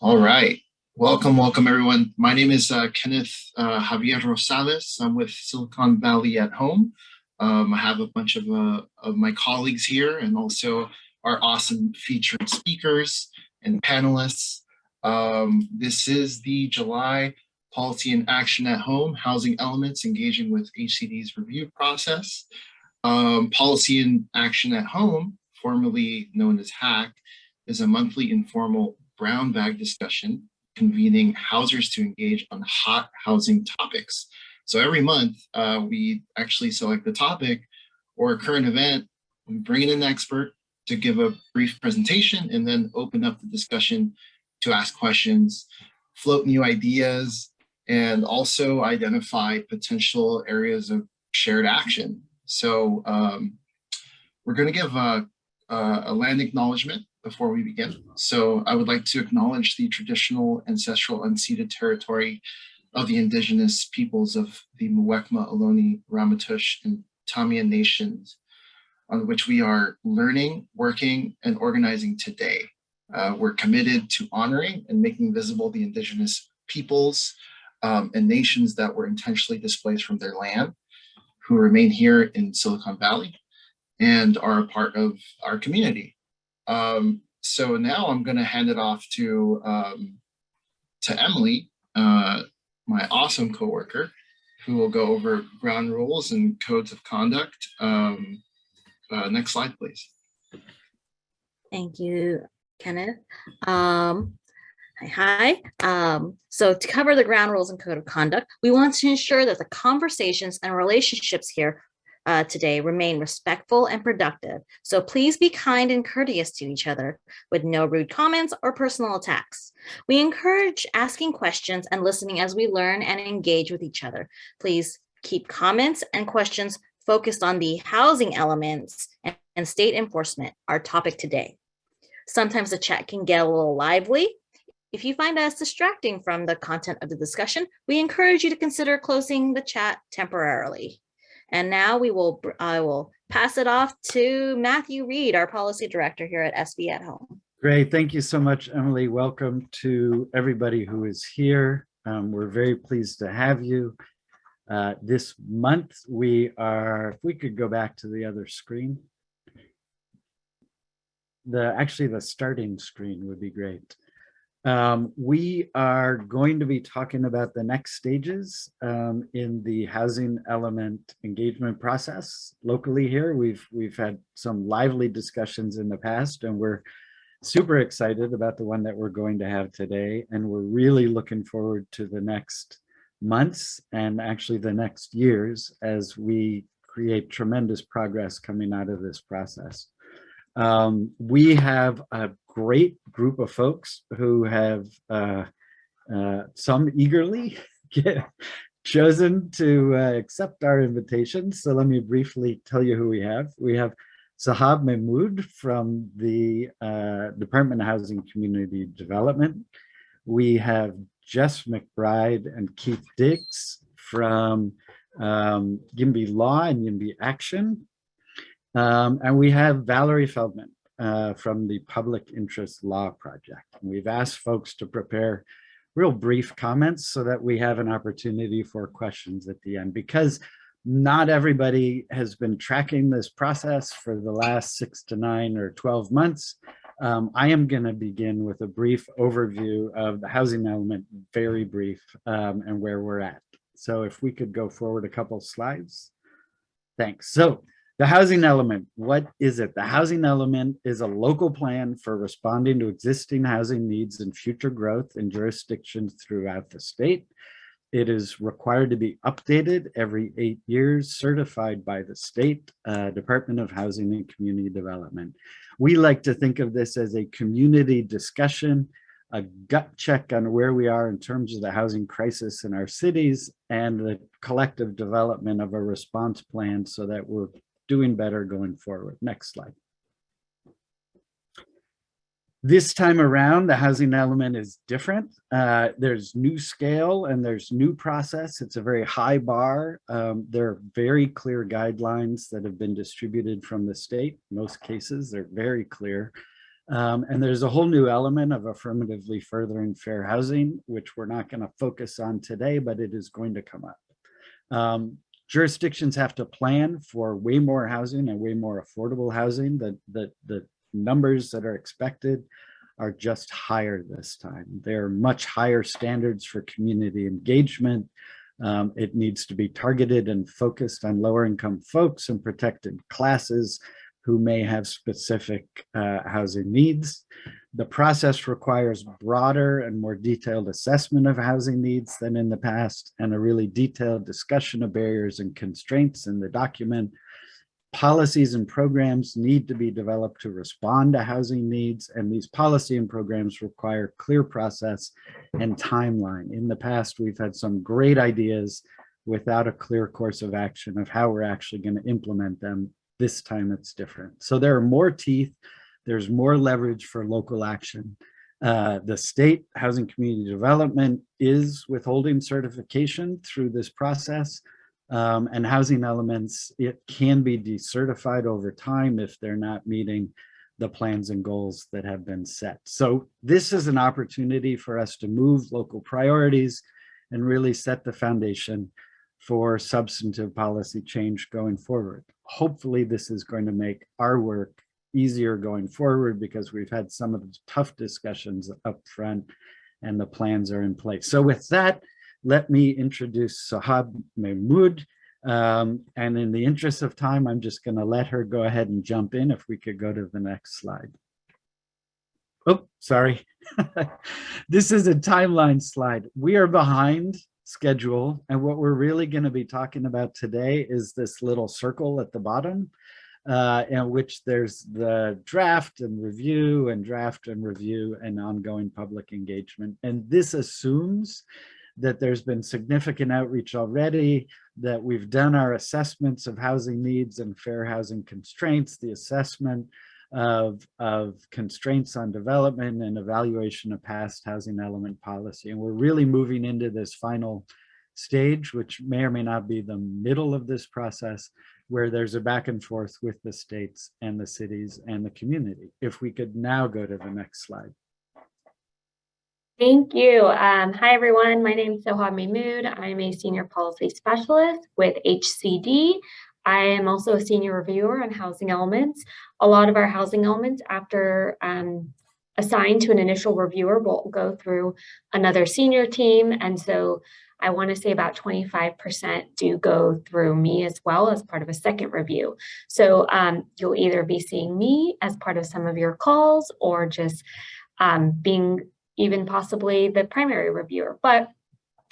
All right. Welcome everyone. My name is Kenneth Javier Rosales. I'm with Silicon Valley at Home. I have a bunch of my colleagues here and also our awesome featured speakers and panelists. This is the July Policy and Action at Home, Housing Elements Engaging with HCD's Review Process. Policy and Action at Home, formerly known as HACK, is a monthly informal brown bag discussion convening housers to engage on hot housing topics. So every month, we actually select the topic or a current event, we bring in an expert to give a brief presentation and then open up the discussion to ask questions, float new ideas, and also identify potential areas of shared action. So we're going to give a land acknowledgement before we begin. So I would like to acknowledge the traditional, ancestral, unceded territory of the indigenous peoples of the Muwekma, Ohlone, Ramaytush, and Tamiya nations on which we are learning, working, and organizing today. We're committed to honoring and making visible the indigenous peoples and nations that were intentionally displaced from their land, who remain here in Silicon Valley and are a part of our community. So now I'm going to hand it off to Emily, my awesome coworker, who will go over ground rules and codes of conduct. Next slide, please. Thank you, Kenneth. Hi. So to cover the ground rules and code of conduct, we want to ensure that the conversations and relationships here today remain respectful and productive. So please be kind and courteous to each other with no rude comments or personal attacks. We encourage asking questions and listening as we learn and engage with each other. Please keep comments and questions focused on the housing elements and state enforcement, our topic today. Sometimes the chat can get a little lively. If you find us distracting from the content of the discussion, we encourage you to consider closing the chat temporarily. And now I will pass it off to Mathew Reed, our policy director here at SB at Home. Great, thank you so much, Emily. Welcome to everybody who is here. We're very pleased to have you. This month we are, if we could go back to the other screen. Actually the starting screen would be great. We are going to be talking about the next stages in the housing element engagement process locally here. We've had some lively discussions in the past, and we're super excited about the one that we're going to have today. And we're really looking forward to the next months and actually the next years as we create tremendous progress coming out of this process. We have a great group of folks who have some eagerly chosen to accept our invitation. So let me briefly tell you who we have. We have Sohab Mehmood from the Department of Housing Community Development. We have Jess McBride and Keith Diggs from YIMBY Law and YIMBY Action. And we have Valerie Feldman from the Public Interest Law Project. And we've asked folks to prepare real brief comments so that we have an opportunity for questions at the end, because not everybody has been tracking this process for the last 6 to 9 or 12 months. I am going to begin with a brief overview of the housing element, very brief, and where we're at. So if we could go forward a couple slides. Thanks. So the housing element, what is it? The housing element is a local plan for responding to existing housing needs and future growth in jurisdictions throughout the state. It is required to be updated every 8 years, certified by the state Department of Housing and Community Development. We like to think of this as a community discussion, a gut check on where we are in terms of the housing crisis in our cities, and the collective development of a response plan so that we're doing better going forward. Next slide. This time around, the housing element is different. There's new scale and there's new process. It's a very high bar. There are very clear guidelines that have been distributed from the state. In most cases, they're very clear. And there's a whole new element of affirmatively furthering fair housing, which we're not going to focus on today, but it is going to come up. Jurisdictions have to plan for way more housing and way more affordable housing. The numbers that are expected are just higher this time. There are much higher standards for community engagement. It needs to be targeted and focused on lower income folks and protected classes who may have specific housing needs. The process requires broader and more detailed assessment of housing needs than in the past, and a really detailed discussion of barriers and constraints in the document. Policies and programs need to be developed to respond to housing needs, and these policy and programs require clear process and timeline. In the past, we've had some great ideas without a clear course of action of how we're actually going to implement them. This time it's different. So there are more teeth, there's more leverage for local action. The state housing community development is withholding certification through this process. And housing elements, it can be decertified over time if they're not meeting the plans and goals that have been set. So this is an opportunity for us to move local priorities and really set the foundation for substantive policy change going forward. Hopefully this is going to make our work easier going forward because we've had some of the tough discussions up front and the plans are in place. So with that, let me introduce Sohab Mehmood. And in the interest of time, I'm just going to let her go ahead and jump in. If we could go to the next slide. Oh, sorry. This is a timeline slide. We are behind schedule. And what we're really going to be talking about today is this little circle at the bottom, in which there's the draft and review and ongoing public engagement. And this assumes that there's been significant outreach already, that we've done our assessments of housing needs and fair housing constraints, the assessment of constraints on development and evaluation of past housing element policy. And we're really moving into this final stage, which may or may not be the middle of this process, where there's a back and forth with the states and the cities and the community. If we could now go to the next slide. Thank you. Hi, everyone. My name is Sohab Mehmood. I'm a senior policy specialist with HCD. I am also a senior reviewer on housing elements. A lot of our housing elements, after assigned to an initial reviewer, will go through another senior team. And so I want to say about 25% do go through me as well as part of a second review. So you'll either be seeing me as part of some of your calls or just being even possibly the primary reviewer. But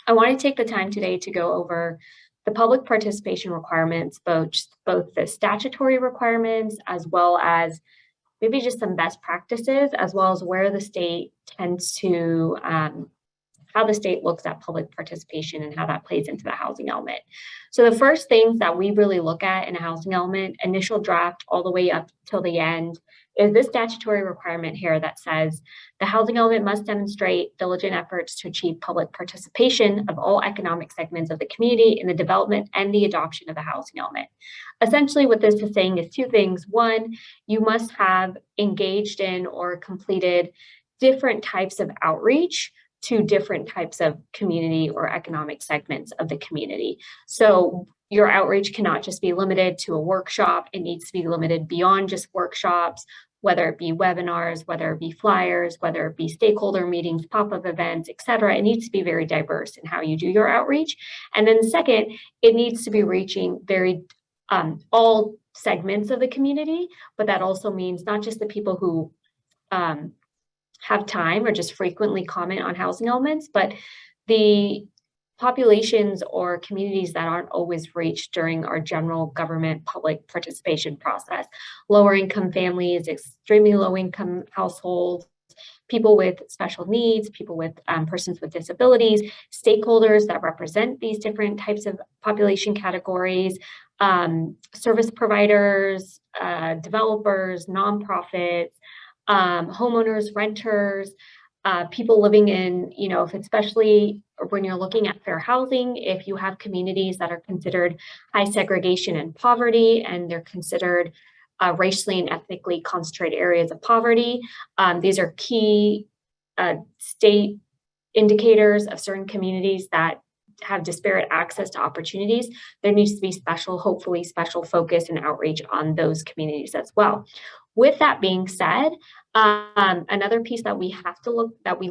I want to take the time today to go over the public participation requirements, both the statutory requirements, as well as maybe just some best practices, as well as where the state tends to, how the state looks at public participation and how that plays into the housing element. So the first things that we really look at in a housing element, initial draft all the way up till the end, is this statutory requirement here that says the housing element must demonstrate diligent efforts to achieve public participation of all economic segments of the community in the development and the adoption of the housing element. Essentially, what this is saying is two things. One, you must have engaged in or completed different types of outreach to different types of community or economic segments of the community. So your outreach cannot just be limited to a workshop. It needs to be limited beyond just workshops, whether it be webinars, whether it be flyers, whether it be stakeholder meetings, pop-up events, et cetera. It needs to be very diverse in how you do your outreach. And then second, it needs to be reaching very all segments of the community, but that also means not just the people who have time or just frequently comment on housing elements, but the populations or communities that aren't always reached during our general government public participation process. Lower income families, extremely low income households, people with special needs, people with persons with disabilities, stakeholders that represent these different types of population categories, service providers, developers, nonprofits, homeowners, renters, people living in, if especially when you're looking at fair housing, if you have communities that are considered high segregation and poverty, and they're considered racially and ethnically concentrated areas of poverty. These are key state indicators of certain communities that have disparate access to opportunities. There needs to be hopefully special focus and outreach on those communities as well. With that being said, another piece that we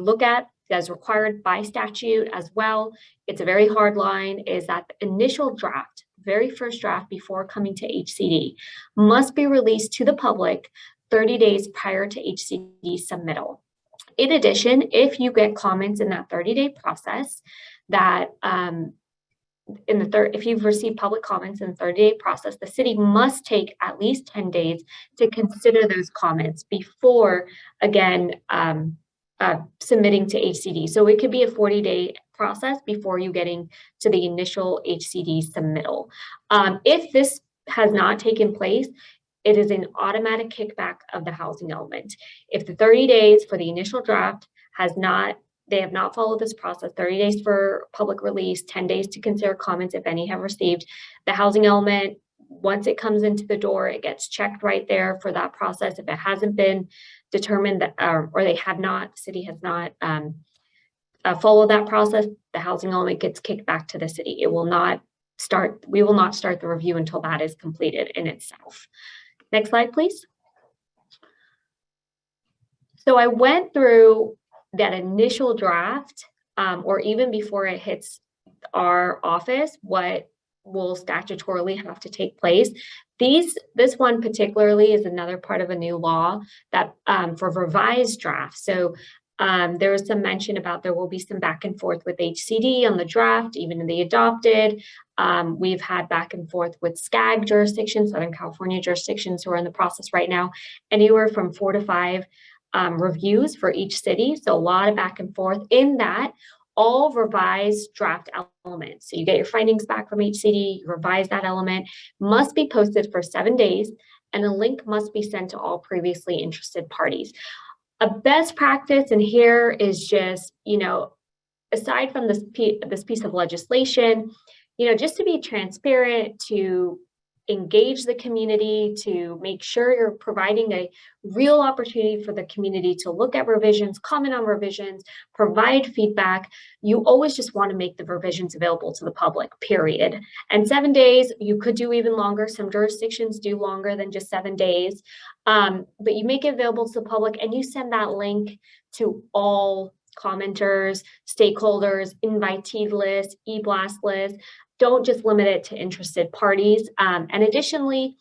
look at as required by statute as well, it's a very hard line, is that the initial draft, very first draft before coming to HCD, must be released to the public 30 days prior to HCD submittal. In addition, if you get comments in that 30-day process, that if you've received public comments in the 30-day process, the city must take at least 10 days to consider those comments before, again, submitting to HCD. So it could be a 40-day process before you getting to the initial HCD submittal. If this has not taken place, it is an automatic kickback of the housing element. If the 30 days for the initial draft they have not followed this process, 30 days for public release, 10 days to consider comments, if any have received, the housing element, once it comes into the door, it gets checked right there for that process. If it hasn't been determined that, or the city has not followed that process, the housing element gets kicked back to the city. We will not start the review until that is completed in itself. Next slide, please. So I went through that initial draft, or even before it hits our office, what will statutorily have to take place. This one particularly is another part of a new law that for revised drafts. So there was some mention about there will be some back and forth with HCD on the draft, even in the adopted. We've had back and forth with SCAG jurisdictions, Southern California jurisdictions, who are in the process right now, anywhere from 4 to 5 reviews for each city. So a lot of back and forth in that, all revised draft elements. So you get your findings back from HCD, you revise that element, must be posted for 7 days, and a link must be sent to all previously interested parties. A best practice in here is just, aside from this piece of legislation, just to be transparent, to engage the community, to make sure you're providing a real opportunity for the community to look at revisions, comment on revisions, provide feedback. You always just want to make the revisions available to the public, period. And 7 days, you could do even longer. Some jurisdictions do longer than just 7 days. But you make it available to the public and you send that link to all commenters, stakeholders, invitee lists, e-blast lists. Don't just limit it to interested parties. And additionally,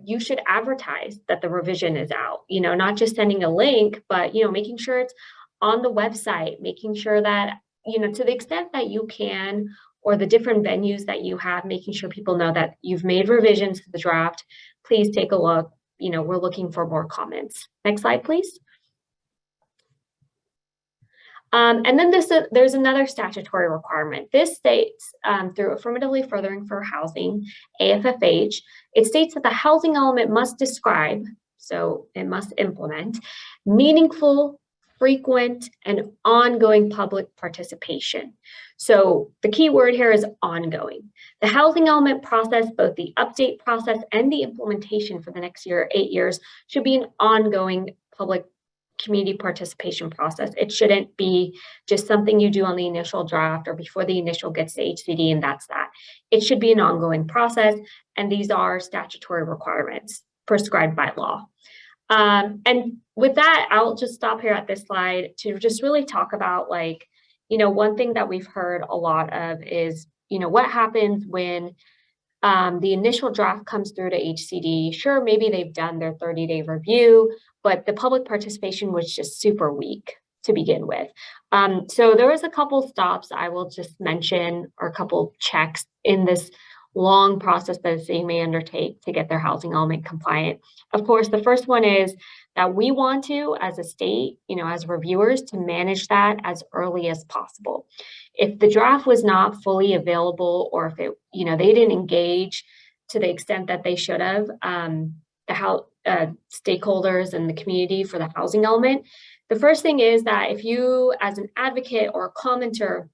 you should advertise that the revision is out, not just sending a link, but, making sure it's on the website, making sure that, to the extent that you can, or the different venues that you have, making sure people know that you've made revisions to the draft. Please take a look. We're looking for more comments. Next slide, please. And then there's another statutory requirement. This states through affirmatively furthering for housing, AFFH, it states that the housing element must describe, so it must implement, meaningful, frequent, and ongoing public participation. So the key word here is ongoing. The housing element process, both the update process and the implementation for the next 8 years, should be an ongoing public community participation process. It shouldn't be just something you do on the initial draft or before the initial gets to HCD and that's that. It should be an ongoing process, and these are statutory requirements prescribed by law. And with that, I'll just stop here at this slide to just really talk about, one thing that we've heard a lot of is, what happens when the initial draft comes through to HCD. Sure, maybe they've done their 30-day review, but the public participation was just super weak to begin with. So there was a couple stops I will just mention, or a couple checks in this long process that a city may undertake to get their housing element compliant. Of course, the first one is that we want to, as a state, as reviewers, to manage that as early as possible. If the draft was not fully available, or if it, they didn't engage to the extent that they should have, stakeholders and the community for the housing element, the first thing is that if you, as an advocate or a commenter,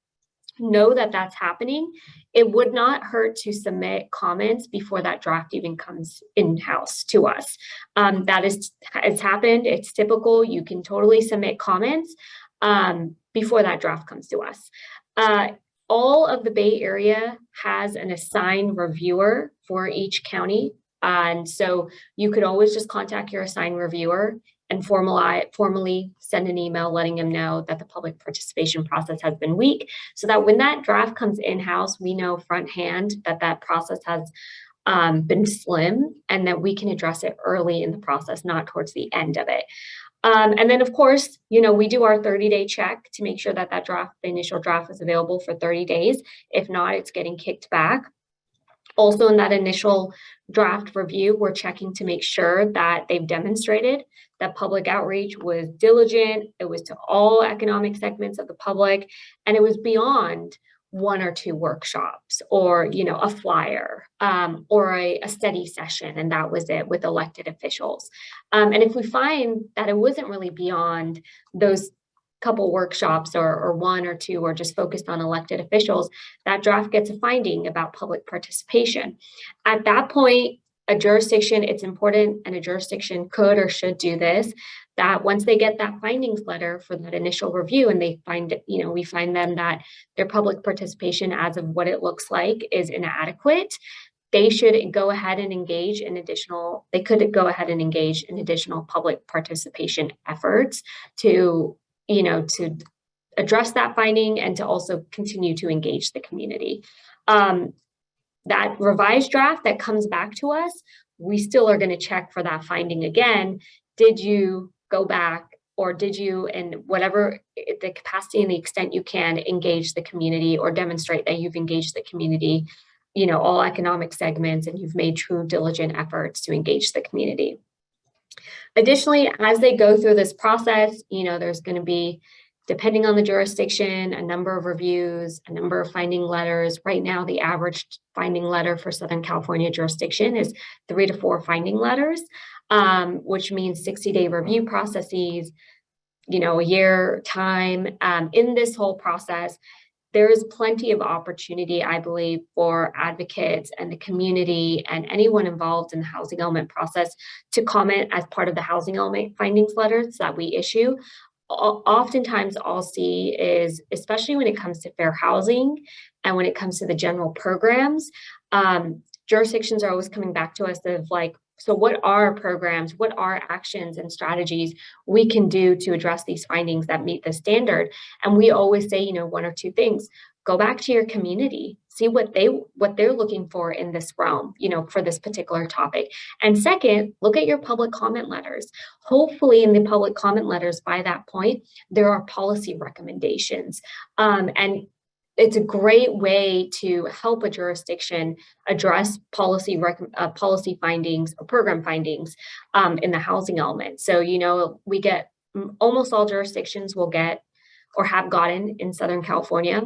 know that that's happening, it would not hurt to submit comments before that draft even comes in-house to us. That is, it's happened, it's typical. You can totally submit comments before that draft comes to us. All of the Bay Area has an assigned reviewer for each county. And so you could always just contact your assigned reviewer and formally send an email letting them know that the public participation process has been weak, so that when that draft comes in-house, we know front hand that that process has been slim, and that we can address it early in the process, not towards the end of it. And then, of course, you know, we do our 30-day check to make sure that that draft, the initial draft, is available for 30 days. If not, it's getting kicked back. Also, in that initial draft review, we're checking to make sure that they've demonstrated that public outreach was diligent, it was to all economic segments of the public, and it was beyond 1 or 2 workshops, or, you know, a flyer, or a study session, and that was it with elected officials. And if we find that it wasn't really beyond those couple workshops, or 1 or 2, or just focused on elected officials, that draft gets a finding about public participation. At that point, a jurisdiction, it's important, and a jurisdiction could or should do this, that once they get that findings letter for that initial review, and they find, you know, we find them that their public participation as of what it looks like is inadequate, they should go ahead and engage in additional, they could go ahead and engage in additional public participation efforts to, you know, to address that finding and to also continue to engage the community. That revised draft that comes back to us, we still are going to check for that finding again. Did you go back, or did you, in whatever the capacity and the extent you can, engage the community, or demonstrate that you've engaged the community, you know, all economic segments, and you've made true diligent efforts to engage the community. Additionally, as they go through this process, you know, there's going to be, depending on the jurisdiction, a number of reviews, a number of finding letters. Right now, the average finding letter for Southern California jurisdiction is 3 to 4 finding letters, which means 60-day review processes, you know, a year time. In this whole process, there is plenty of opportunity, I believe, for advocates and the community and anyone involved in the housing element process to comment as part of the housing element findings letters that we issue. Oftentimes I'll see is, especially when it comes to fair housing and when it comes to the general programs, jurisdictions are always coming back to us of like, so what are programs, what are actions and strategies we can do to address these findings that meet the standard? And we always say, you know, 1 or 2 things. Go back to your community, see what they're looking for in this realm, you know, for this particular topic. And second, look at your public comment letters. Hopefully in the public comment letters by that point, there are policy recommendations. And it's a great way to help a jurisdiction address policy findings or program findings in the housing element. So, you know, we get, almost all jurisdictions will get or have gotten in Southern California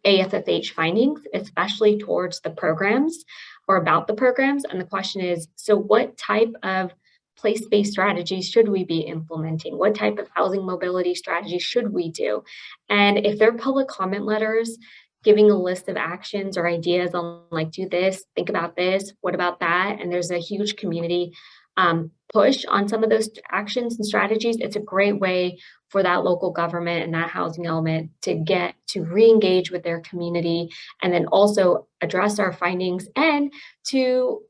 AFFH findings, especially towards the programs or about the programs. And the question is, so what type of place-based strategies should we be implementing? What type of housing mobility strategies should we do? And if they're public comment letters giving a list of actions or ideas on like, do this, think about this, what about that? And there's a huge community push on some of those actions and strategies, it's a great way for that local government and that housing element to get to re-engage with their community, and then also address our findings and to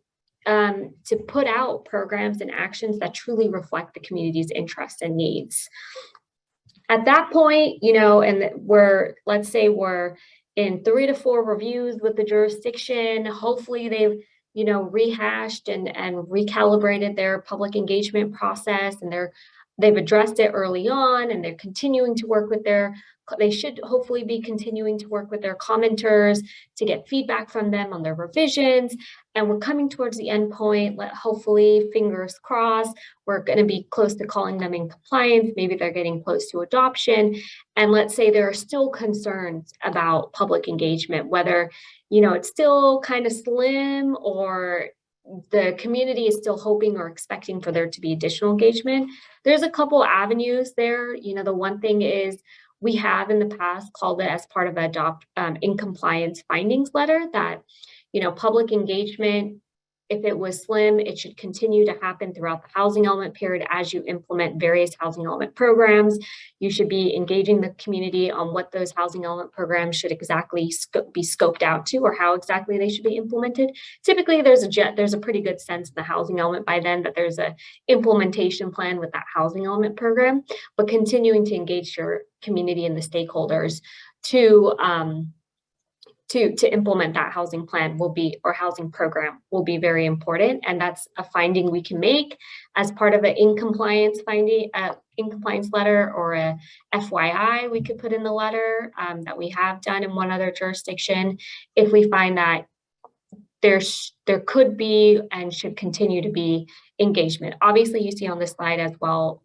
put out programs and actions that truly reflect the community's interests and needs. At that point, you know, and let's say we're in 3 to 4 reviews with the jurisdiction, hopefully they've, you know, rehashed and recalibrated their public engagement process, and they've addressed it early on, and they're continuing to work with they should hopefully be continuing to work with their commenters to get feedback from them on their revisions. And we're coming towards the end point. Hopefully, fingers crossed, we're going to be close to calling them in compliance. Maybe they're getting close to adoption. And let's say there are still concerns about public engagement, whether, you know, it's still kind of slim, or the community is still hoping or expecting for there to be additional engagement. There's a couple avenues there. You know, the one thing is We have in the past called it as part of in compliance findings letter that, public engagement, if it was slim, it should continue to happen throughout the housing element period as you implement various housing element programs. You should be engaging the community on what those housing element programs should exactly be scoped out to, or how exactly they should be implemented. Typically, there's a pretty good sense in the housing element by then that there's a implementation plan with that housing element program, but continuing to engage your community and the stakeholders to implement that housing plan or housing program will be very important. And that's a finding we can make as part of an in compliance letter, or a FYI we could put in the letter that we have done in one other jurisdiction if we find that there could be and should continue to be engagement. Obviously, you see on this slide as well,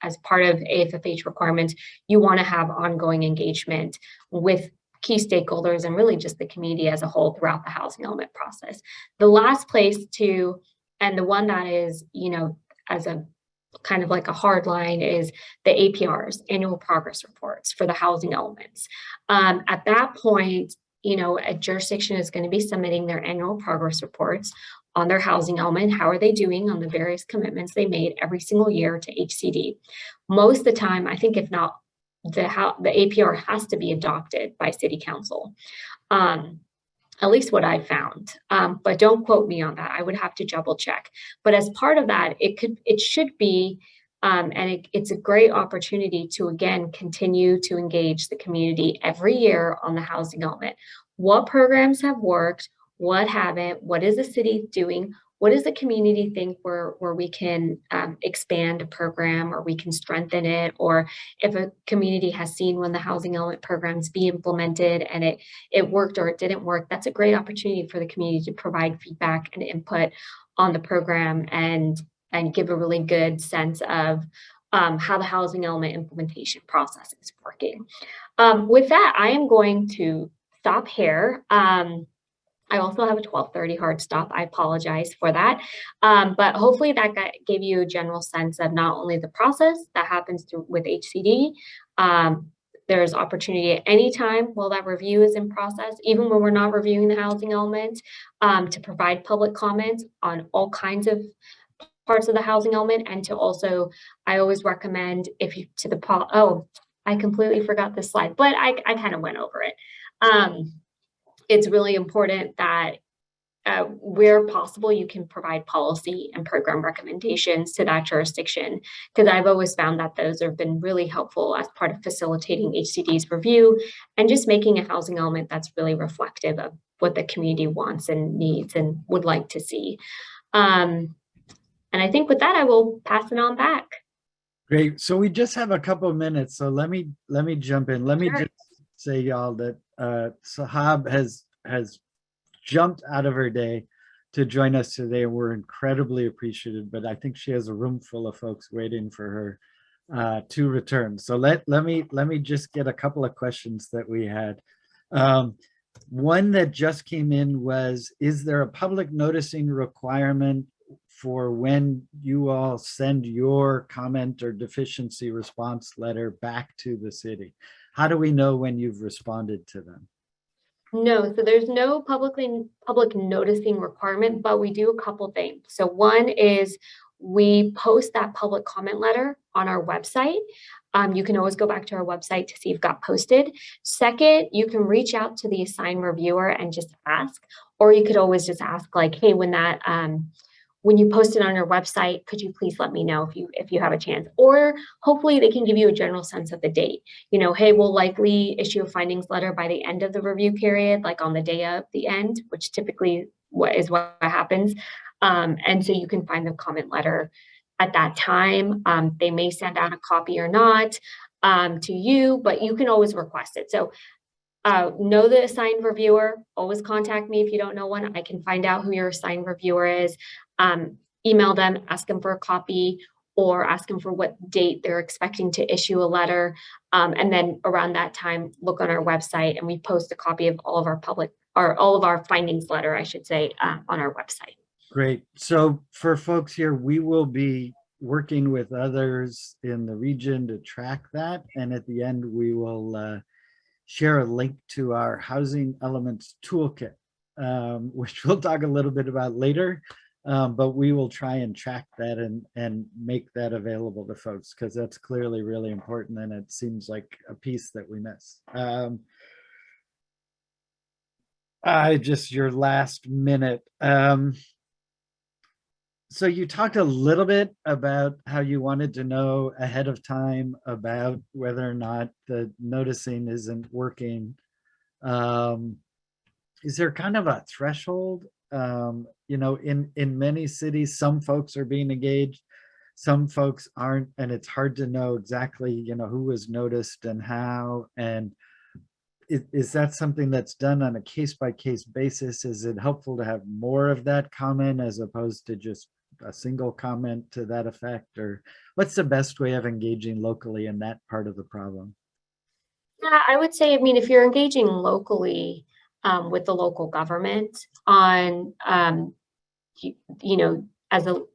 as part of AFFH requirements, you want to have ongoing engagement with key stakeholders and really just the community as a whole throughout the housing element process. The last place and the one that is, as a kind of like a hard line, is the APRs, annual progress reports for the housing elements. At that point, a jurisdiction is going to be submitting their annual progress reports on their housing element. How are they doing on the various commitments they made every single year to HCD? Most of the time, I think if not, the APR has to be adopted by City Council, at least what I found. But don't quote me on that. I would have to double check. But as part of that, it should be, and it's a great opportunity to again continue to engage the community every year on the housing element. What programs have worked? What haven't? What is the city doing? What does the community think where we can expand a program, or we can strengthen it? Or if a community has seen when the housing element programs be implemented and it worked or it didn't work, that's a great opportunity for the community to provide feedback and input on the program and give a really good sense of how the housing element implementation process is working. With that, I am going to stop here. I also have a 12:30 hard stop. I apologize for that. But hopefully that gave you a general sense of not only the process that happens with HCD, there's opportunity at any time while that review is in process, even when we're not reviewing the housing element, to provide public comments on all kinds of parts of the housing element. And to also, I always recommend I completely forgot this slide, but I kind of went over it. It's really important that where possible, you can provide policy and program recommendations to that jurisdiction, because I've always found that those have been really helpful as part of facilitating HCD's review and just making a housing element that's really reflective of what the community wants and needs and would like to see. And I think with that, I will pass it on back. Great. So we just have a couple of minutes. So let me jump in. Let me just say, y'all, that Sohab has jumped out of her day to join us today. We're incredibly appreciative, but I think she has a room full of folks waiting for her to return. So let me just get a couple of questions that we had. One that just came in was, is there a public noticing requirement for when you all send your comment or deficiency response letter back to the city? How do we know when you've responded to them? No, so there's no public noticing requirement, but we do a couple things. So one is we post that public comment letter on our website. You can always go back to our website to see if it got posted. Second, you can reach out to the assigned reviewer and just ask, or you could always just ask like, hey, when you post it on your website, could you please let me know if you have a chance? Or hopefully they can give you a general sense of the date. Hey, we'll likely issue a findings letter by the end of the review period, like on the day of the end, which typically what happens. And so you can find the comment letter at that time. They may send out a copy or not to you, but you can always request it. So know the assigned reviewer. Always contact me if you don't know one. I can find out who your assigned reviewer is. Email them, ask them for a copy, or ask them for what date they're expecting to issue a letter. And then around that time, look on our website, and we post a copy of all of our findings letter, I should say, on our website. Great. So for folks here, we will be working with others in the region to track that. And at the end, we will share a link to our Housing Elements Toolkit, which we'll talk a little bit about later. But we will try and track that and make that available to folks, because that's clearly really important, and it seems like a piece that we miss. Just your last minute. So you talked a little bit about how you wanted to know ahead of time about whether or not the noticing isn't working. Is there kind of a threshold? You know, in many cities, some folks are being engaged, some folks aren't, and it's hard to know exactly, you know, who was noticed and how. And is that something that's done on a case-by-case basis? Is it helpful to have more of that comment as opposed to just a single comment to that effect? Or what's the best way of engaging locally in that part of the problem? Yeah, I would say, I mean, if you're engaging locally with the local government on, you know,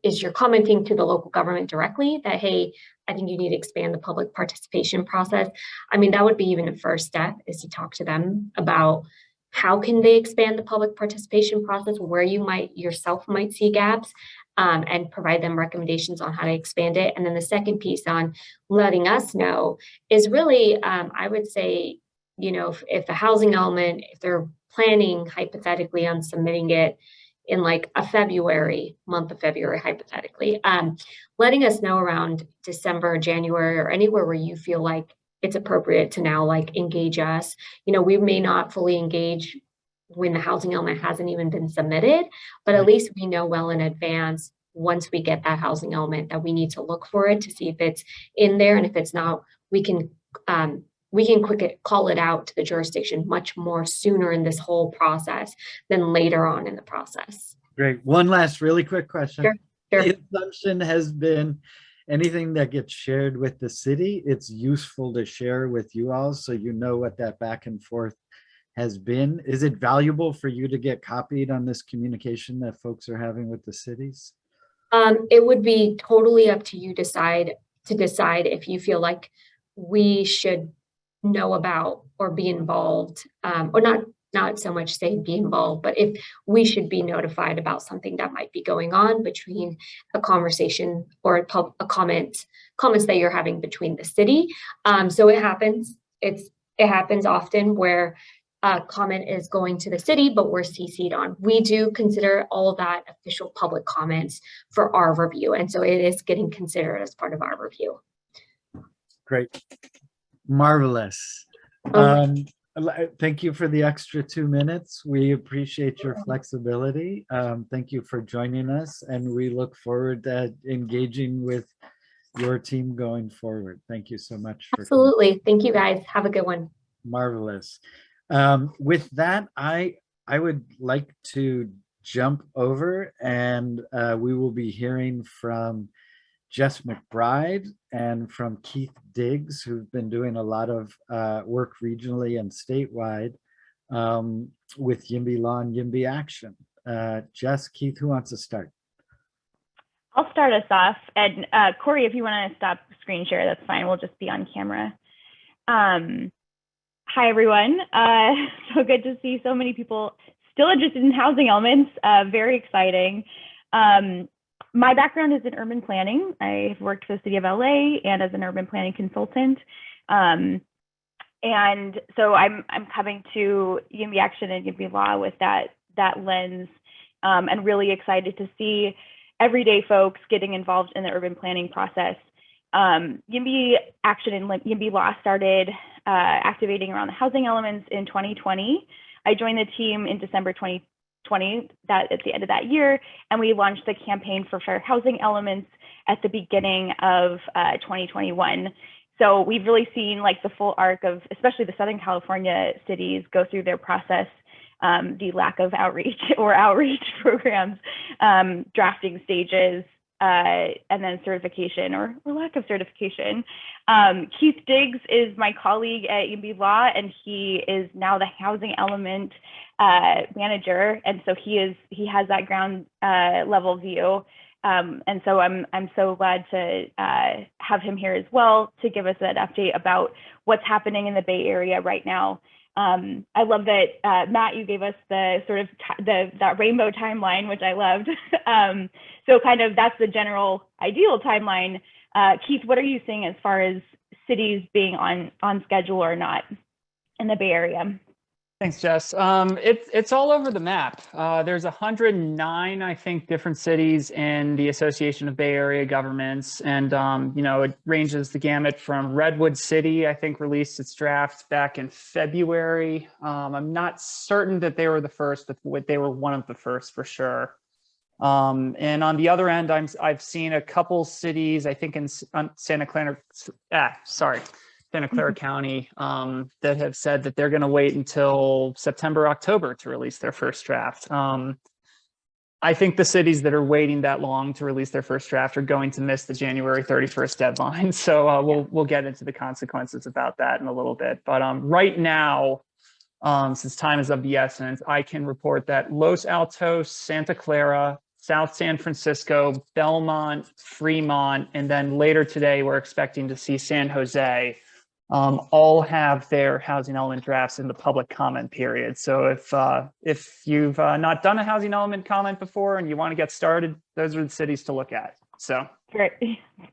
is you're commenting to the local government directly that, hey, I think you need to expand the public participation process. I mean, that would be even a first step, is to talk to them about how can they expand the public participation process, where you might yourself might see gaps, and provide them recommendations on how to expand it. And then the second piece on letting us know is really, I would say, you know, if a housing element, if they're planning hypothetically on submitting it in like a month of February, hypothetically, letting us know around December, January, or anywhere where you feel like it's appropriate to now like engage us. You know, we may not fully engage when the housing element hasn't even been submitted, but at least we know well in advance, once we get that housing element, that we need to look for it to see if it's in there. And if it's not, we can call it out to the jurisdiction much more sooner in this whole process than later on in the process. Great. One last really quick question. Sure. The assumption has been anything that gets shared with the city, it's useful to share with you all so you know what that back and forth has been. Is it valuable for you to get copied on this communication that folks are having with the cities? It would be totally up to you to decide if you feel like we should know about or be involved, or not so much say be involved, but if we should be notified about something that might be going on between a conversation or a comments that you're having between the city. So it happens. It happens often where a comment is going to the city, but we're CC'd on. We do consider all of that official public comments for our review, and so it is getting considered as part of our review. Great. Marvelous. Thank you for the extra 2 minutes. We appreciate your flexibility. Thank you for joining us, and we look forward to engaging with your team going forward. Thank you so much. Absolutely. Thank you, guys. Have a good one. Marvelous. With that, I would like to jump over, and we will be hearing from Jess McBride and from Keith Diggs, who've been doing a lot of work regionally and statewide with YIMBY Law and YIMBY Action. Jess, Keith, who wants to start? I'll start us off. And Corey, if you want to stop screen share, that's fine. We'll just be on camera. Hi, everyone. So good to see so many people still interested in housing elements. Very exciting. My background is in urban planning. I've worked for the city of LA and as an urban planning consultant. And so I'm coming to YIMBY Action and YIMBY Law with that lens, and really excited to see everyday folks getting involved in the urban planning process. YIMBY Action and YIMBY Law started activating around the housing elements in 2020. I joined the team in December 2020, at the end of that year, and we launched the campaign for fair housing elements at the beginning of 2021. So we've really seen like the full arc of, especially the Southern California cities, go through their process, the lack of outreach programs, drafting stages, and then certification or lack of certification. Keith Diggs is my colleague at YIMBY Law, and he is now the housing element manager. And so he has that ground level view. And so I'm so glad to have him here as well to give us an update about what's happening in the Bay Area right now. I love that, Matt, you gave us the sort of that rainbow timeline, which I loved. So kind of that's the general ideal timeline. Keith, what are you seeing as far as cities being on schedule or not in the Bay Area? Thanks, Jess. It's all over the map. There's 109, I think, different cities in the Association of Bay Area Governments. And, it ranges the gamut from Redwood City, I think, released its draft back in February. I'm not certain that they were the first, but they were one of the first for sure. And on the other end, I've seen a couple cities, I think in Santa Clara County, that have said that they're going to wait until September, October to release their first draft. I think the cities that are waiting that long to release their first draft are going to miss the January 31st deadline. So we'll get into the consequences about that in a little bit. But right now, since time is of the essence, I can report that Los Altos, Santa Clara, South San Francisco, Belmont, Fremont, and then later today, we're expecting to see San Jose all have their housing element drafts in the public comment period. So if you've not done a housing element comment before and you want to get started, those are the cities to look at. So great,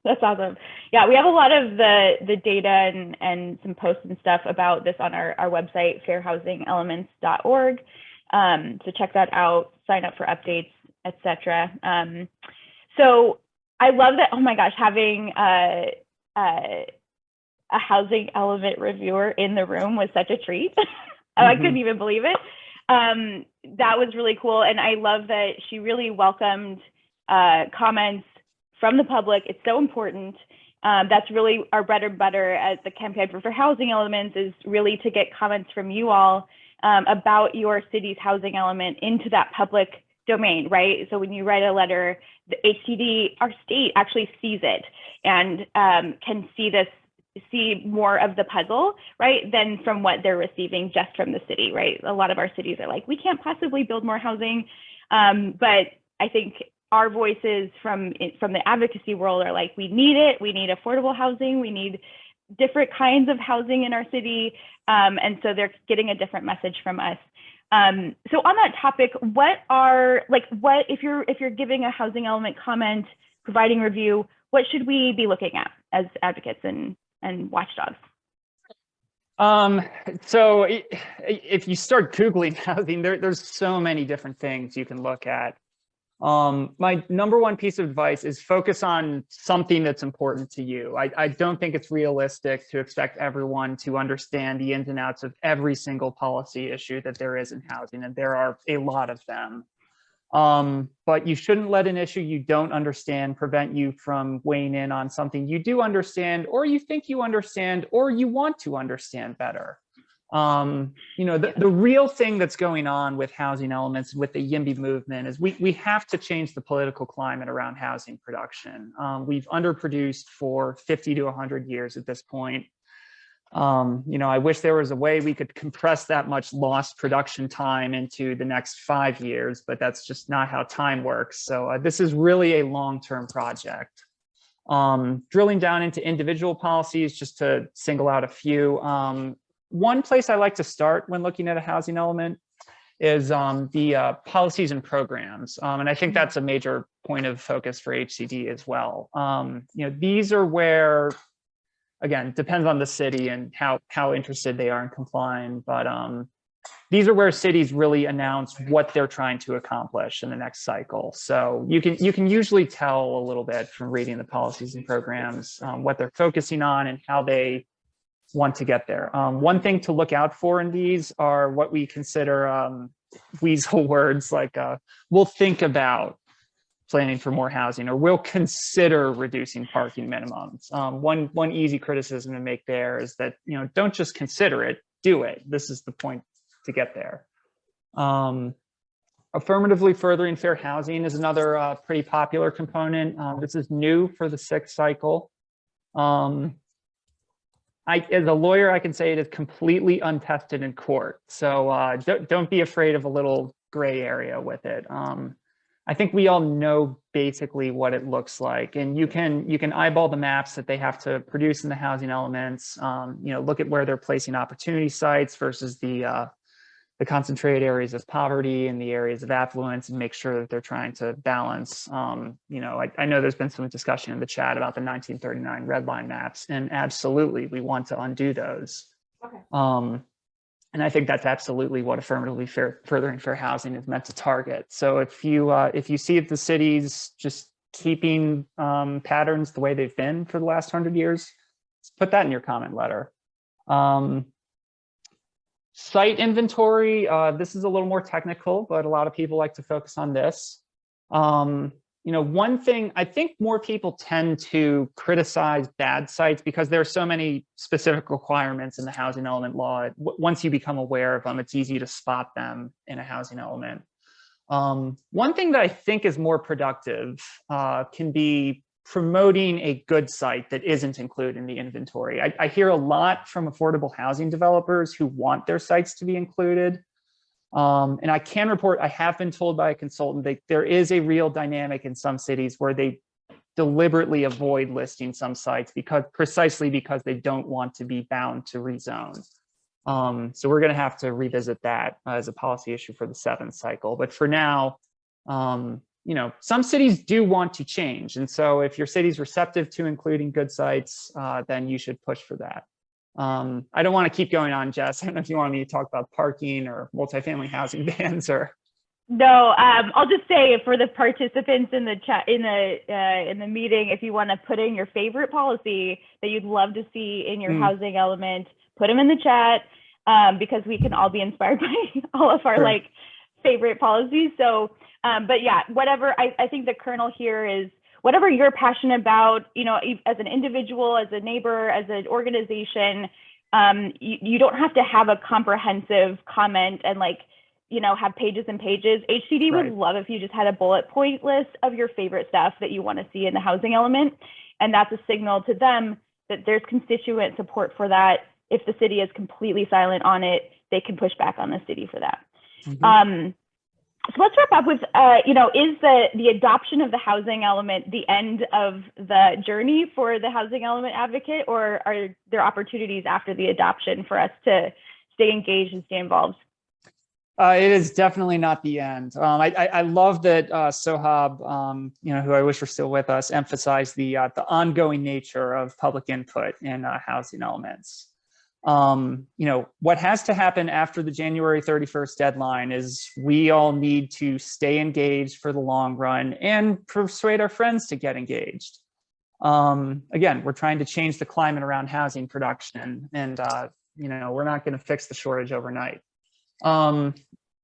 that's awesome. Yeah, we have a lot of the data and some posts and stuff about this on our website, fairhousingelements.org. So check that out, sign up for updates, etc. So I love that. Oh my gosh, having a housing element reviewer in the room was such a treat. I couldn't even believe it. That was really cool. And I love that she really welcomed comments from the public. It's so important. That's really our bread and butter at the Campaign for Housing Elements, is really to get comments from you all about your city's housing element into that public domain, right? So when you write a letter, the HCD, our state, actually sees it and can see more of the puzzle, right, than from what they're receiving just from the city, right? A lot of our cities are like, we can't possibly build more housing. But I think our voices from the advocacy world are like, we need it. We need affordable housing. We need different kinds of housing in our city. And so they're getting a different message from us. So on that topic, if you're giving a housing element comment, providing review, what should we be looking at as advocates and watchdogs? So if you start Googling housing, there's so many different things you can look at. My number one piece of advice is focus on something that's important to you. I don't think it's realistic to expect everyone to understand the ins and outs of every single policy issue that there is in housing, and there are a lot of them. But you shouldn't let an issue you don't understand prevent you from weighing in on something you do understand, or you think you understand, or you want to understand better. The real thing that's going on with housing elements, with the YIMBY movement, is we have to change the political climate around housing production. We've underproduced for 50 to 100 years at this point. I wish there was a way we could compress that much lost production time into the next 5 years, but that's just not how time works. So this is really a long-term project. Drilling down into individual policies, just to single out a few. One place I like to start when looking at a housing element is the policies and programs. And I think that's a major point of focus for HCD as well. These are where, again, depends on the city and how interested they are in complying, but these are where cities really announce what they're trying to accomplish in the next cycle. So you can usually tell a little bit from reading the policies and programs what they're focusing on and how they want to get there. One thing to look out for in these are what we consider weasel words, like we'll think about planning for more housing, or we'll consider reducing parking minimums. One easy criticism to make there is that, don't just consider it, do it. This is the point to get there. Affirmatively furthering fair housing is another pretty popular component. This is new for the 6th cycle. As a lawyer, I can say it is completely untested in court. So don't be afraid of a little gray area with it. I think we all know basically what it looks like, and you can eyeball the maps that they have to produce in the housing elements. Look at where they're placing opportunity sites versus the concentrated areas of poverty and the areas of affluence, and make sure that they're trying to balance. I know there's been some discussion in the chat about the 1939 red line maps, and absolutely we want to undo those. Okay. And I think that's absolutely what affirmatively furthering fair housing is meant to target. So if you see the cities just keeping patterns the way they've been for the last 100 years, put that in your comment letter. Site inventory, this is a little more technical, but a lot of people like to focus on this. One thing, I think more people tend to criticize bad sites because there are so many specific requirements in the housing element law. Once you become aware of them, it's easy to spot them in a housing element. One thing that I think is more productive can be promoting a good site that isn't included in the inventory. I hear a lot from affordable housing developers who want their sites to be included. And I can report, I have been told by a consultant that there is a real dynamic in some cities where they deliberately avoid listing some sites precisely because they don't want to be bound to rezone. So we're going to have to revisit that as a policy issue for the 7th cycle. But for now, some cities do want to change. And so if your city's receptive to including good sites, then you should push for that. I don't want to keep going on, Jess. I don't know if you want me to talk about parking or multifamily housing bans or. No, I'll just say for the participants in the chat in the meeting, if you want to put in your favorite policy that you'd love to see in your housing element, put them in the chat because we can all be inspired by all of our favorite policies. So, but yeah, whatever. I think the kernel here is whatever you're passionate about, as an individual, as a neighbor, as an organization, you don't have to have a comprehensive comment and have pages and pages. HCD would love if you just had a bullet point list of your favorite stuff that you want to see in the housing element. And that's a signal to them that there's constituent support for that. If the city is completely silent on it, they can push back on the city for that. So let's wrap up with, is the adoption of the housing element the end of the journey for the housing element advocate, or are there opportunities after the adoption for us to stay engaged and stay involved? It is definitely not the end. I love that Sohab, who I wish were still with us, emphasized the ongoing nature of public input in housing elements. What has to happen after the January 31st deadline is we all need to stay engaged for the long run and persuade our friends to get engaged. Again, we're trying to change the climate around housing production, and we're not going to fix the shortage overnight.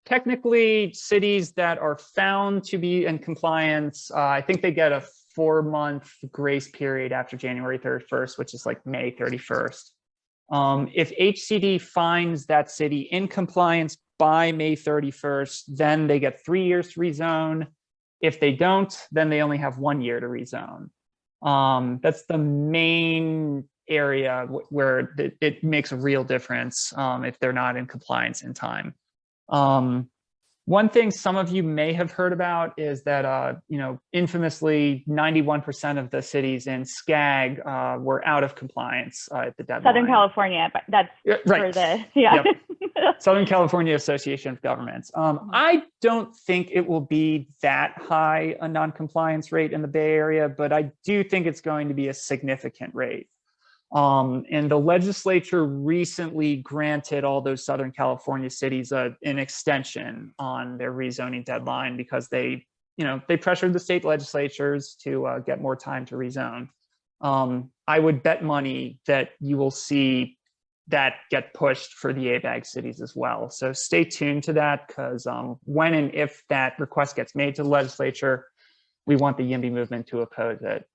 Technically, cities that are found to be in compliance, I think they get a 4-month grace period after January 31st, which is like May 31st. If HCD finds that city in compliance by May 31st, then they get 3 years to rezone. If they don't, then they only have 1 year to rezone. That's the main area where it makes a real difference if they're not in compliance in time. One thing some of you may have heard about is that, infamously 91% of the cities in SCAG were out of compliance at the deadline. Southern California, but that's for the, Yep. Southern California Association of Governments. I don't think it will be that high a non-compliance rate in the Bay Area, but I do think it's going to be a significant rate. And the legislature recently granted all those Southern California cities an extension on their rezoning deadline because they pressured the state legislatures to get more time to rezone. I would bet money that you will see that get pushed for the ABAG cities as well. So stay tuned to that, because when and if that request gets made to the legislature, we want the YIMBY movement to oppose it.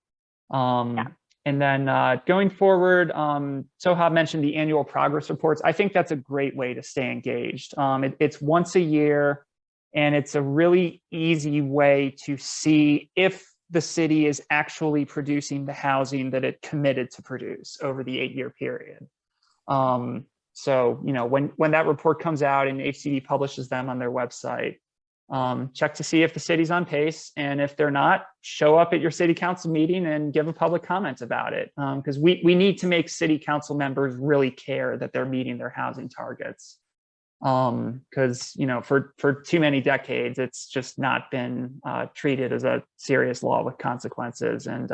And then going forward, Sohab mentioned the annual progress reports. I think that's a great way to stay engaged. It's once a year, and it's a really easy way to see if the city is actually producing the housing that it committed to produce over the 8-year period. So, when that report comes out and HCD publishes them on their website, Check to see if the city's on pace, and if they're not, show up at your city council meeting and give a public comment about it, because we need to make city council members really care that they're meeting their housing targets, because for too many decades it's just not been treated as a serious law with consequences, and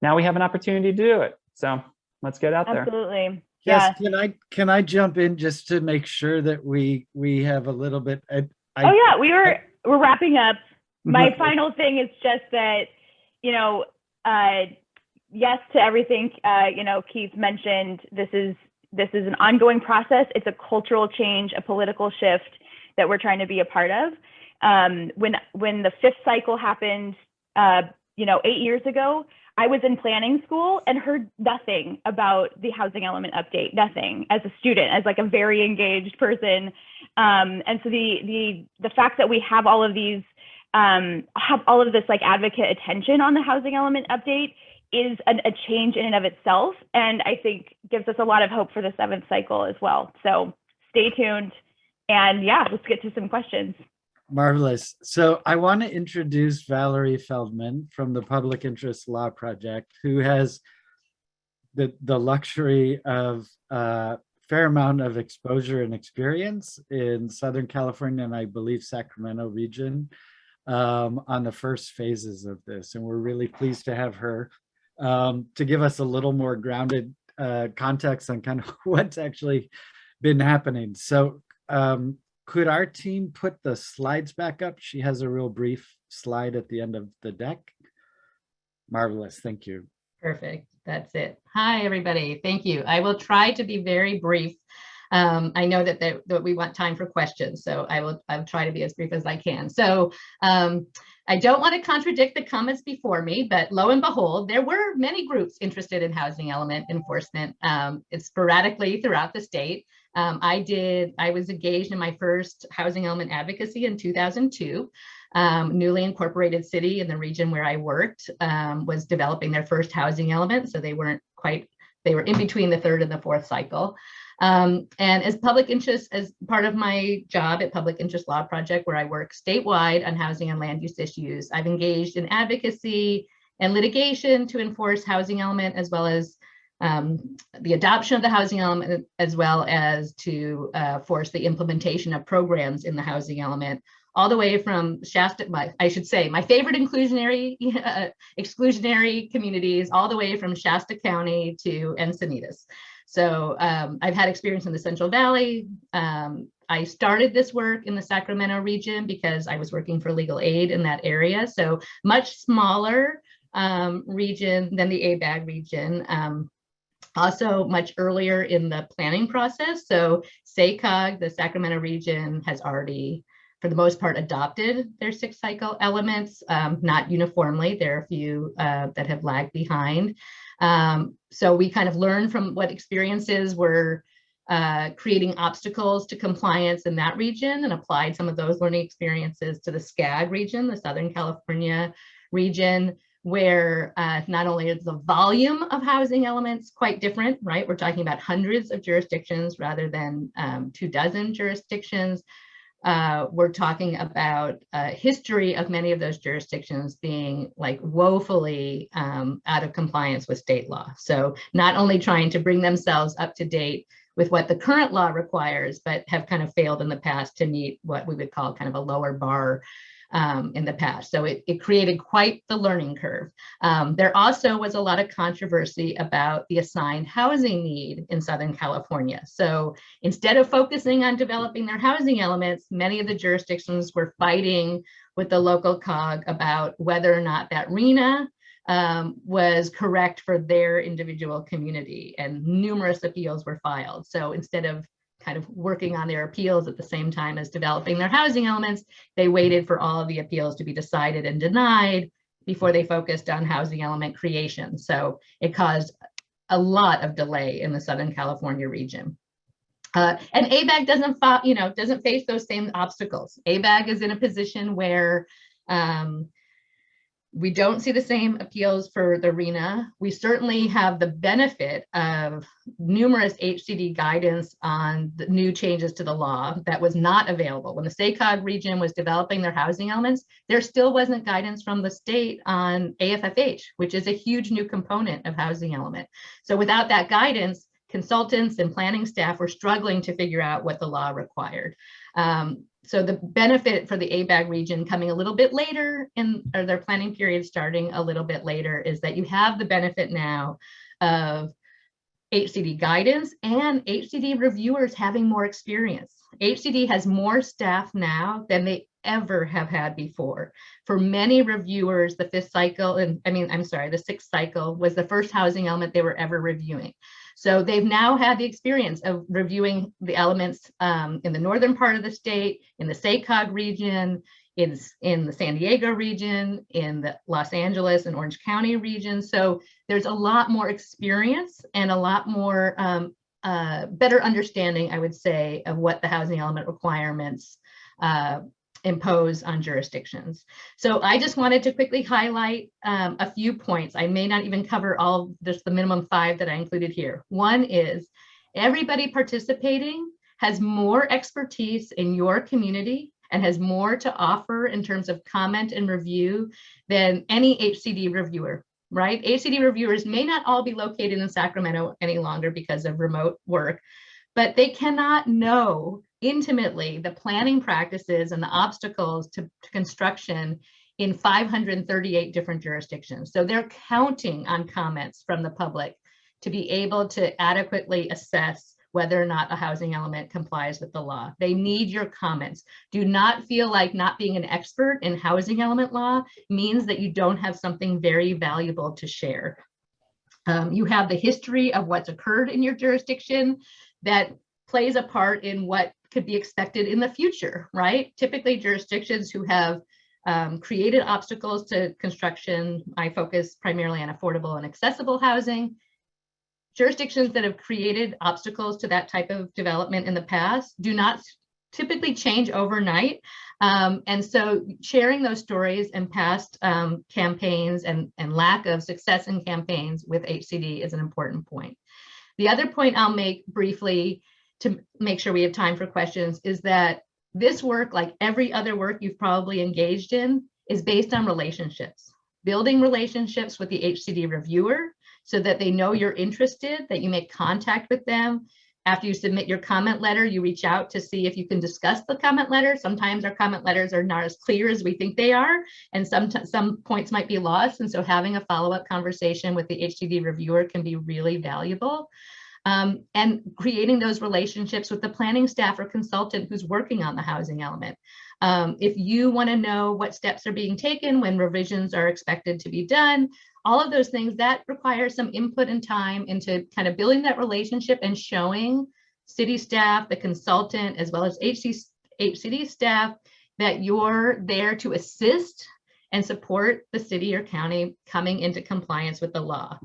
now we have an opportunity to do it, so let's get out there. Absolutely. Yes, Yeah. can I jump in just to make sure that we have a little bit? Oh yeah, we're wrapping up. My final thing is just that, yes to everything Keith mentioned. This is an ongoing process. It's a cultural change, a political shift that we're trying to be a part of. When the fifth cycle happened, 8 years ago, I was in planning school and heard nothing about the housing element update, nothing, as a student, as like a very engaged person. And so the fact that we have all of these, this like advocate attention on the housing element update is a change in and of itself. And I think gives us a lot of hope for the seventh cycle as well. So stay tuned, and yeah, let's get to some questions. Marvelous. So I want to introduce Valerie Feldman from the Public Interest Law Project, who has the luxury of a fair amount of exposure and experience in Southern California, and I believe Sacramento region, on the first phases of this. And we're really pleased to have her to give us a little more grounded context on kind of what's actually been happening. So could our team put the slides back up? She has a real brief slide at the end of the deck. Marvelous, thank you. Perfect, that's it. Hi, everybody, thank you. I will try to be very brief. I know that we want time for questions, so I'll try to be as brief as I can. So I don't want to contradict the comments before me, but lo and behold, there were many groups interested in housing element enforcement. It's sporadically throughout the state. I was engaged in my first housing element advocacy in 2002. Newly incorporated city in the region where I worked was developing their first housing element, so they were in between the third and the fourth cycle. And as public interest, as part of my job at Public Interest Law Project, where I work statewide on housing and land use issues, I've engaged in advocacy and litigation to enforce housing element, as well as the adoption of the housing element, as well as to force the implementation of programs in the housing element, all the way from Shasta, my favorite exclusionary communities, all the way from Shasta County to Encinitas. So I've had experience in the Central Valley. I started this work in the Sacramento region because I was working for legal aid in that area. So much smaller region than the ABAG region. Also much earlier in the planning process. So SACOG, the Sacramento region, has already, for the most part, adopted their sixth cycle elements, not uniformly. There are a few that have lagged behind. So we kind of learned from what experiences were creating obstacles to compliance in that region, and applied some of those learning experiences to the SCAG region, the Southern California region, where not only is the volume of housing elements quite different, right? We're talking about hundreds of jurisdictions rather than 24 jurisdictions. We're talking about a history of many of those jurisdictions being like woefully out of compliance with state law. So not only trying to bring themselves up to date with what the current law requires, but have kind of failed in the past to meet what we would call kind of a lower bar in the past. So it created quite the learning curve. There also was a lot of controversy about the assigned housing need in Southern California. So instead of focusing on developing their housing elements, many of the jurisdictions were fighting with the local COG about whether or not that RHNA was correct for their individual community, and numerous appeals were filed. So instead of kind of working on their appeals at the same time as developing their housing elements, they waited for all of the appeals to be decided and denied before they focused on housing element creation. So it caused a lot of delay in the Southern California region. And ABAG doesn't face those same obstacles. ABAG is in a position where We don't see the same appeals for the RENA. We certainly have the benefit of numerous HCD guidance on the new changes to the law that was not available. When the SACOG region was developing their housing elements, there still wasn't guidance from the state on AFFH, which is a huge new component of housing element. So without that guidance, consultants and planning staff were struggling to figure out what the law required. So the benefit for the ABAG region coming a little bit later or their planning period starting a little bit later is that you have the benefit now of HCD guidance and HCD reviewers having more experience. HCD has more staff now than they ever have had before. For many reviewers, the the sixth cycle was the first housing element they were ever reviewing. So they've now had the experience of reviewing the elements in the northern part of the state, in the SACOG region, in the San Diego region, in the Los Angeles and Orange County region. So there's a lot more experience and a lot more better understanding, I would say, of what the housing element requirements impose on jurisdictions. So I just wanted to quickly highlight a few points. I may not even cover all, just the minimum 5 that I included here. One is everybody participating has more expertise in your community and has more to offer in terms of comment and review than any HCD reviewer, right? HCD reviewers may not all be located in Sacramento any longer because of remote work, but they cannot know intimately the planning practices and the obstacles to construction in 538 different jurisdictions. So they're counting on comments from the public to be able to adequately assess whether or not a housing element complies with the law. They need your comments. Do not feel like not being an expert in housing element law means that you don't have something very valuable to share. You have the history of what's occurred in your jurisdiction that plays a part in what could be expected in the future, right? Typically jurisdictions who have created obstacles to construction, I focus primarily on affordable and accessible housing. Jurisdictions that have created obstacles to that type of development in the past do not typically change overnight. And so sharing those stories and past campaigns and lack of success in campaigns with HCD is an important point. The other point I'll make briefly to make sure we have time for questions is that this work, like every other work you've probably engaged in, is based on relationships. Building relationships with the HCD reviewer so that they know you're interested, that you make contact with them. After you submit your comment letter, you reach out to see if you can discuss the comment letter. Sometimes our comment letters are not as clear as we think they are, and some points might be lost. And so having a follow-up conversation with the HCD reviewer can be really valuable. And creating those relationships with the planning staff or consultant who's working on the housing element. If you want to know what steps are being taken when revisions are expected to be done, all of those things, that requires some input and time into kind of building that relationship and showing city staff, the consultant, as well as HCD staff that you're there to assist and support the city or county coming into compliance with the law.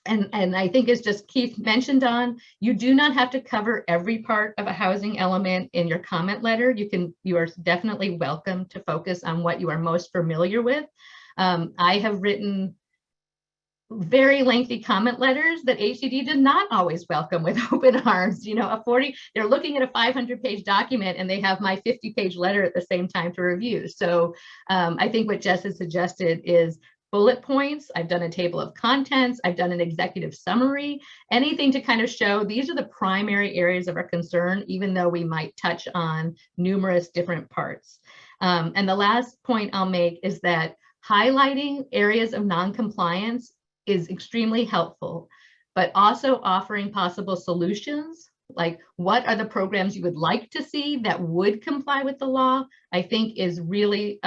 And I think, as just Keith mentioned on, you do not have to cover every part of a housing element in your comment letter. You are definitely welcome to focus on what you are most familiar with. I have written very lengthy comment letters that HCD did not always welcome with open arms. You know, they're looking at a 500-page document and they have my 50-page letter at the same time to review. So I think what Jess has suggested is bullet points. I've done a table of contents. I've done an executive summary, anything to kind of show these are the primary areas of our concern, even though we might touch on numerous different parts. And the last point I'll make is that highlighting areas of non-compliance is extremely helpful, but also offering possible solutions, like what are the programs you would like to see that would comply with the law, I think is really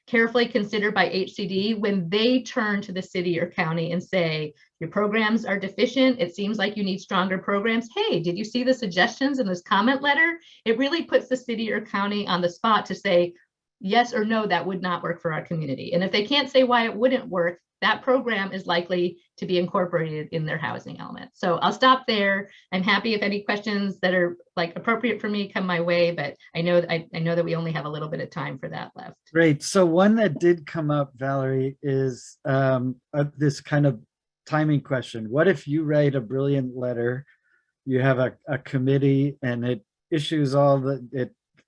carefully considered by HCD when they turn to the city or county and say, your programs are deficient. It seems like you need stronger programs. Hey, did you see the suggestions in this comment letter? It really puts the city or county on the spot to say, yes or no, that would not work for our community. And if they can't say why it wouldn't work, that program is likely to be incorporated in their housing element. So I'll stop there. I'm happy if any questions that are like appropriate for me come my way, but I know that we only have a little bit of time for that left. Great. So one that did come up, Valerie, is this kind of timing question. What if you write a brilliant letter, you have a committee, and it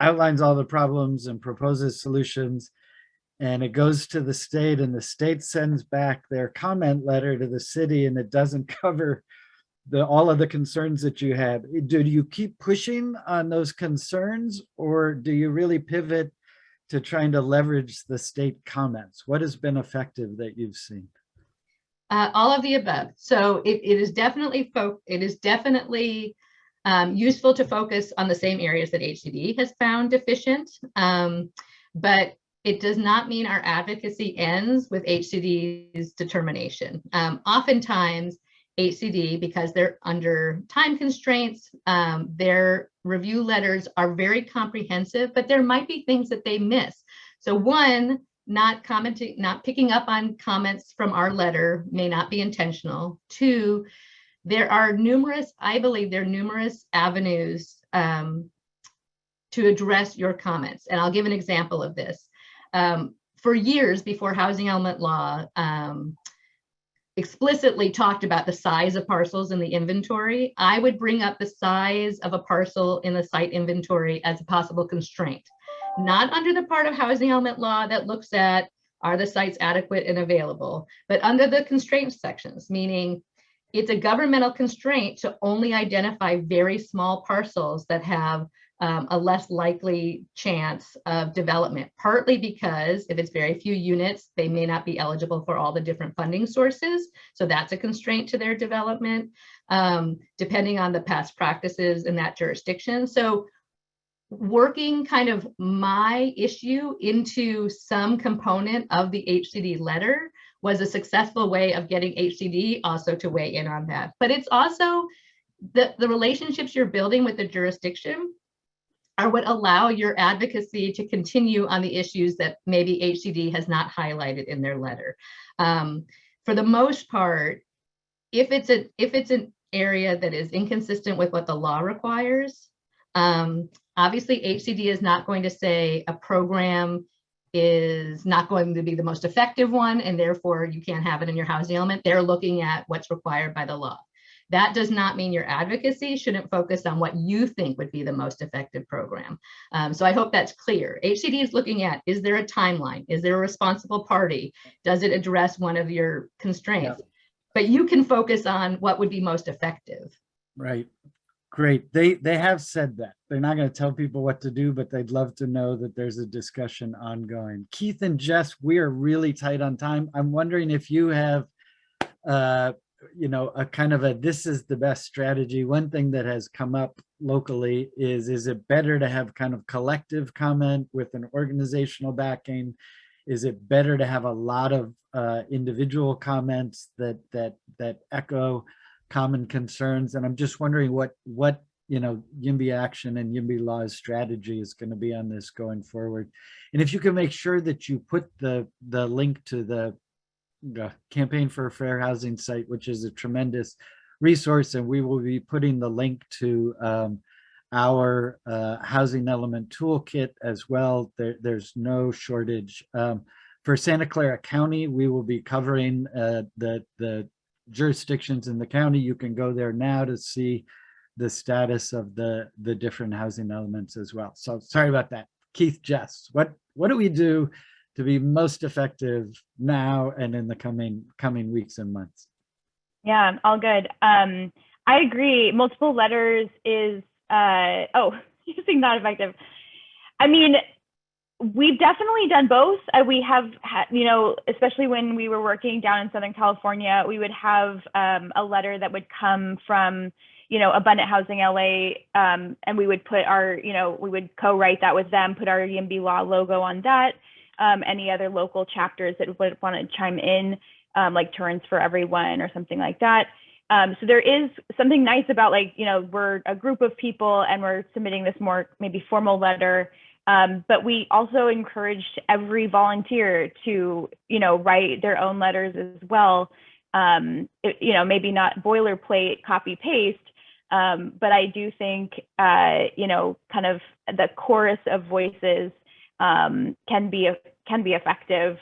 outlines all the problems and proposes solutions, and it goes to the state, and the state sends back their comment letter to the city, and it doesn't cover all of the concerns that you had? Do you keep pushing on those concerns, or do you really pivot to trying to leverage the state comments? What has been effective that you've seen? All of the above. So it is definitely useful to focus on the same areas that HCD has found deficient, but it does not mean our advocacy ends with HCD's determination. Oftentimes, HCD, because they're under time constraints, their review letters are very comprehensive, but there might be things that they miss. So one, not picking up on comments from our letter may not be intentional. Two, I believe there are numerous avenues to address your comments. And I'll give an example of this. For years before housing element law explicitly talked about the size of parcels in the inventory, I would bring up the size of a parcel in the site inventory as a possible constraint. Not under the part of housing element law that looks at, are the sites adequate and available, but under the constraints sections, meaning it's a governmental constraint to only identify very small parcels that have a less likely chance of development, partly because if it's very few units, they may not be eligible for all the different funding sources. So that's a constraint to their development, depending on the past practices in that jurisdiction. So working kind of my issue into some component of the HCD letter was a successful way of getting HCD also to weigh in on that. But it's also the relationships you're building with the jurisdiction are what allow your advocacy to continue on the issues that maybe HCD has not highlighted in their letter. For the most part, if it's an area that is inconsistent with what the law requires, obviously HCD is not going to say a program is not going to be the most effective one, and therefore you can't have it in your housing element. They're looking at what's required by the law. That does not mean your advocacy shouldn't focus on what you think would be the most effective program. So I hope that's clear. HCD is looking at, is there a timeline? Is there a responsible party? Does it address one of your constraints? Yeah. But you can focus on what would be most effective. Right. Great. They have said that. They're not going to tell people what to do, but they'd love to know that there's a discussion ongoing. Keith and Jess, we are really tight on time. I'm wondering if you have a kind of a, this is the best strategy. One thing that has come up locally is it better to have kind of collective comment with an organizational backing? Is it better to have a lot of individual comments that echo common concerns? And I'm just wondering what YIMBY Action and YIMBY Law's strategy is going to be on this going forward. And if you can make sure that you put the link to the Campaign for a Fair Housing site, which is a tremendous resource, and we will be putting the link to our housing element toolkit as well. There's no shortage. For Santa Clara County, we will be covering the jurisdictions in the county. You can go there now to see the status of the different housing elements as well. So sorry about that. Keith, Jess, what do we do to be most effective now and in the coming weeks and months? Yeah, all good. I agree. Multiple letters is, you think not effective. I mean, we've definitely done both. We have had, especially when we were working down in Southern California, we would have a letter that would come from, Abundant Housing LA, and we would put our, we would co-write that with them, put our YIMBY Law logo on that. Any other local chapters that would want to chime in, like Turns for Everyone or something like that. So there is something nice about we're a group of people and we're submitting this more maybe formal letter. But we also encouraged every volunteer to, write their own letters as well. Maybe not boilerplate, copy paste, but I do think, kind of the chorus of voices can be effective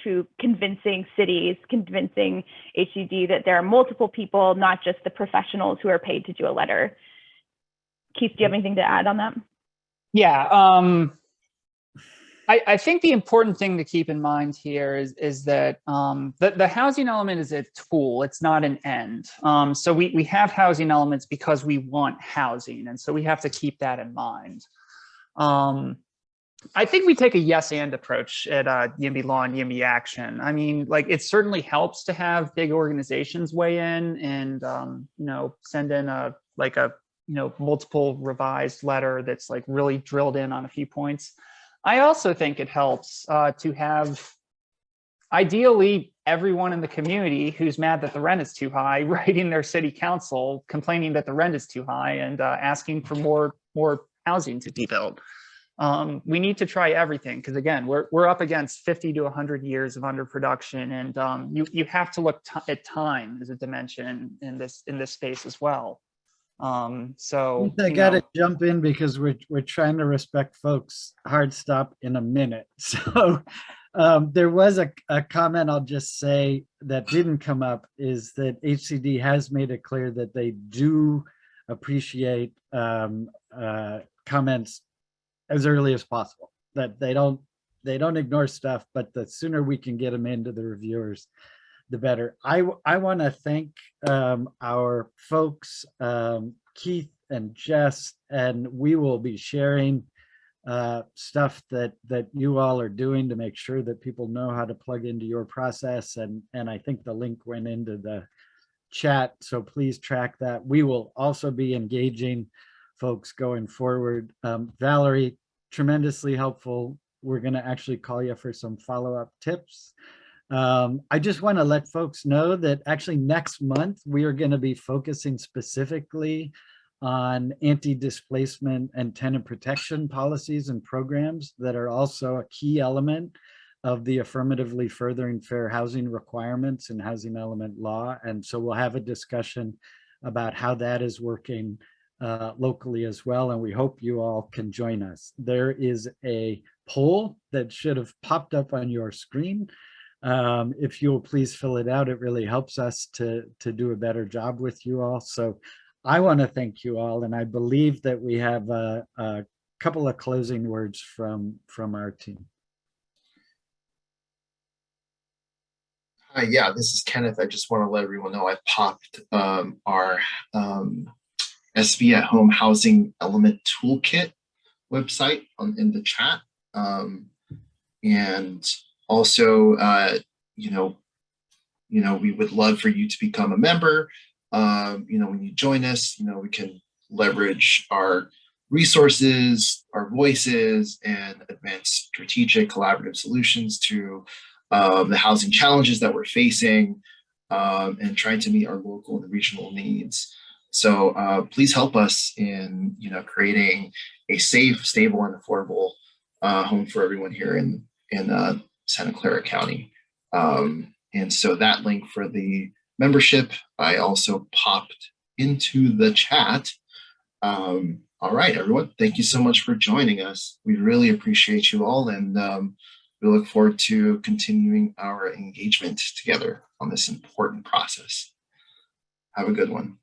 to convincing cities, convincing HCD that there are multiple people, not just the professionals who are paid to do a letter. Keith, do you have anything to add on that? Yeah, I think the important thing to keep in mind here is that the housing element is a tool, it's not an end. So we have housing elements because we want housing, and so we have to keep that in mind. I think we take a yes and approach at YIMBY Law and YIMBY Action. I mean, like, it certainly helps to have big organizations weigh in and send in a multiple revised letter that's like really drilled in on a few points. I also think it helps to have, ideally, everyone in the community who's mad that the rent is too high writing their city council complaining that the rent is too high and asking for more housing to be built. We need to try everything because, again, we're up against 50 to 100 years of underproduction, and you have to look at time as a dimension in this space as well. So I got to jump in because we're trying to respect folks' hard stop in a minute. So there was a comment I'll just say that didn't come up, is that HCD has made it clear that they do appreciate comments as early as possible, that they don't ignore stuff, but the sooner we can get them into the reviewers, the better. I want to thank our folks, Keith and Jess, and we will be sharing stuff that you all are doing to make sure that people know how to plug into your process. And I think the link went into the chat, so please track that. We will also be engaging folks going forward. Valerie, tremendously helpful. We're going to actually call you for some follow-up tips. I just want to let folks know that actually next month we are going to be focusing specifically on anti-displacement and tenant protection policies and programs that are also a key element of the affirmatively furthering fair housing requirements in housing element law. And so we'll have a discussion about how that is working locally as well, and we hope you all can join us. There is a poll that should have popped up on your screen. If you will please fill it out, it really helps us to do a better job with you all. So I want to thank you all, and I believe that we have a couple of closing words from our team. Hi, yeah, this is Kenneth. I just want to let everyone know I popped our SV at Home Housing Element Toolkit website in the chat. And also, we would love for you to become a member. When you join us, we can leverage our resources, our voices, and advance strategic collaborative solutions to the housing challenges that we're facing, and trying to meet our local and regional needs. So please help us in creating a safe, stable, and affordable home for everyone here in Santa Clara County. And so that link for the membership I also popped into the chat. All right, everyone, thank you so much for joining us. We really appreciate you all, and we look forward to continuing our engagement together on this important process. Have a good one.